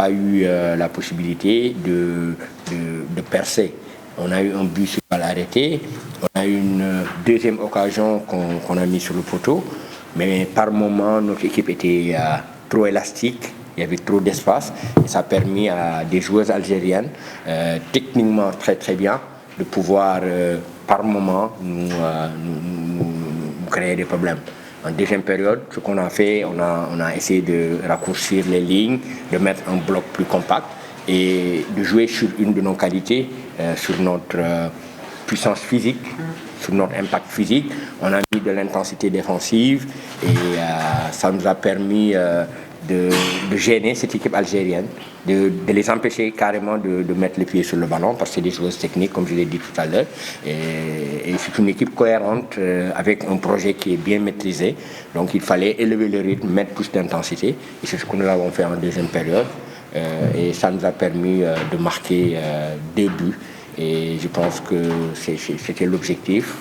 pas eu la possibilité de percer. On a eu un but sur balle arrêtée, on a eu une deuxième occasion qu'on a mis sur le poteau, mais par moment notre équipe était trop élastique, il y avait trop d'espace et ça a permis à des joueuses algériennes, techniquement très très bien, de pouvoir par moment nous créer des problèmes. En deuxième période, ce qu'on a fait, on a essayé de raccourcir les lignes, de mettre un bloc plus compact et de jouer sur une de nos qualités, sur notre puissance physique, sur notre impact physique. On a mis de l'intensité défensive et ça nous a permis de gêner cette équipe algérienne, de les empêcher carrément de mettre les pieds sur le ballon parce que c'est des joueuses techniques, comme je l'ai dit tout à l'heure. Et c'est une équipe cohérente avec un projet qui est bien maîtrisé. Donc il fallait élever le rythme, mettre plus d'intensité. Et c'est ce que nous avons fait en deuxième période. Et ça nous a permis de marquer 2 buts. Et je pense que c'était l'objectif.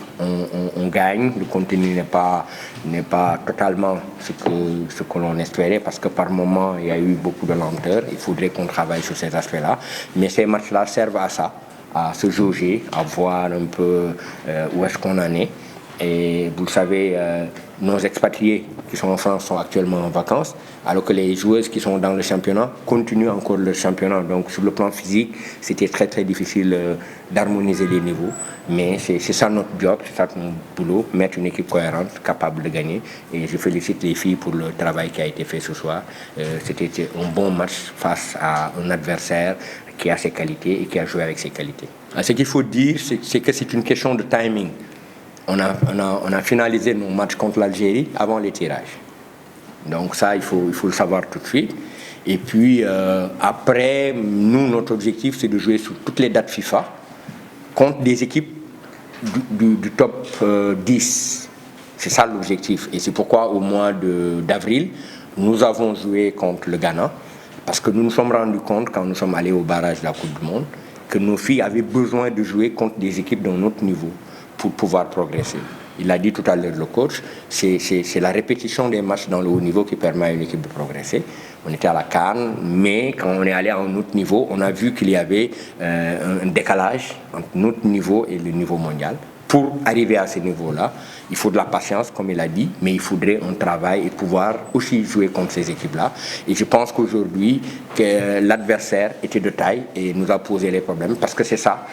On gagne, le contenu n'est pas totalement ce que l'on espérait parce que par moment il y a eu beaucoup de lenteur. Il faudrait qu'on travaille sur ces aspects-là. Mais ces matchs-là servent à ça, à se jauger, à voir un peu où est-ce qu'on en est. Et vous le savez, nos expatriés qui sont en France sont actuellement en vacances, alors que les joueuses qui sont dans le championnat continuent encore le championnat. Donc sur le plan physique, c'était très très difficile d'harmoniser les niveaux. Mais c'est ça notre job, c'est ça notre boulot, mettre une équipe cohérente, capable de gagner. Et je félicite les filles pour le travail qui a été fait ce soir. C'était un bon match face à un adversaire qui a ses qualités et qui a joué avec ses qualités. Ce qu'il faut dire, c'est que c'est une question de timing. On a finalisé nos matchs contre l'Algérie avant les tirages. Donc ça, il faut le savoir tout de suite. Et puis après, nous, notre objectif, c'est de jouer sur toutes les dates FIFA contre des équipes du top 10. C'est ça l'objectif. Et c'est pourquoi au mois d'avril, nous avons joué contre le Ghana. Parce que nous nous sommes rendus compte, quand nous sommes allés au barrage de la Coupe du Monde, que nos filles avaient besoin de jouer contre des équipes d'un autre niveau pour pouvoir progresser. Il l'a dit tout à l'heure le coach, c'est la répétition des matchs dans le haut niveau qui permet à une équipe de progresser. On était à la CAN, mais quand on est allé à un autre niveau, on a vu qu'il y avait un décalage entre notre niveau et le niveau mondial. Pour arriver à ce niveau-là, il faut de la patience, comme il a dit, mais il faudrait un travail et pouvoir aussi jouer contre ces équipes-là. Et je pense qu'aujourd'hui, que l'adversaire était de taille et nous a posé les problèmes, parce que c'est ça.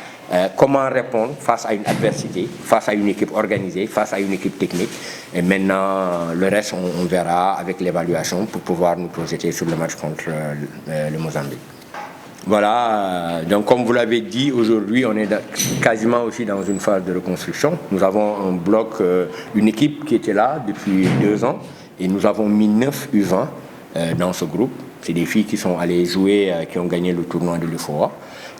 Comment répondre face à une adversité, face à une équipe organisée, face à une équipe technique. Et maintenant, le reste, on verra avec l'évaluation pour pouvoir nous projeter sur le match contre le Mozambique. Voilà, donc comme vous l'avez dit, aujourd'hui on est quasiment aussi dans une phase de reconstruction. Nous avons un bloc, une équipe qui était là depuis 2 ans et nous avons mis 9 U20 dans ce groupe. C'est des filles qui sont allées jouer, qui ont gagné le tournoi de l'UFOA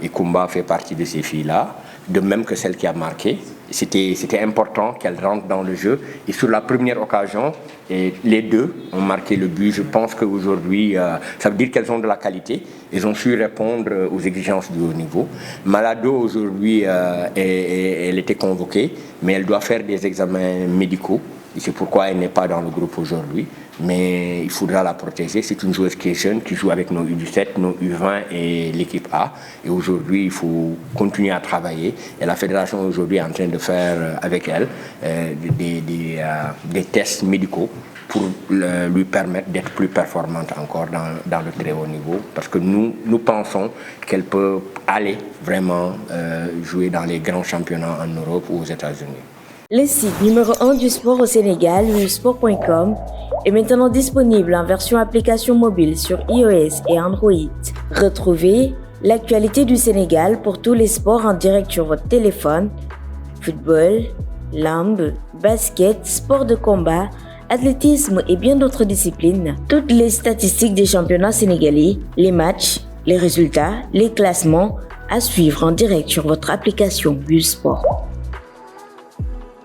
et Kumba fait partie de ces filles-là, de même que celle qui a marqué. C'était important qu'elles rentrent dans le jeu et sur la première occasion, les deux ont marqué le but. Je pense qu'aujourd'hui, ça veut dire qu'elles ont de la qualité. Elles ont su répondre aux exigences du haut niveau. Malado, aujourd'hui, elle était convoquée, mais elle doit faire des examens médicaux. Et c'est pourquoi elle n'est pas dans le groupe aujourd'hui. Mais il faudra la protéger. C'est une joueuse qui est jeune, qui joue avec nos U17, nos U20 et l'équipe A. Et aujourd'hui, il faut continuer à travailler. Et la fédération aujourd'hui est en train de faire avec elle des tests médicaux pour lui permettre d'être plus performante encore dans le très haut niveau. Parce que nous pensons qu'elle peut aller vraiment jouer dans les grands championnats en Europe ou aux États-Unis. Le site numéro 1 du sport au Sénégal, wiwsport.com, est maintenant disponible en version application mobile sur iOS et Android. Retrouvez l'actualité du Sénégal pour tous les sports en direct sur votre téléphone. Football, lambe, basket, sport de combat, athlétisme et bien d'autres disciplines. Toutes les statistiques des championnats sénégalais, les matchs, les résultats, les classements à suivre en direct sur votre application wiwsport.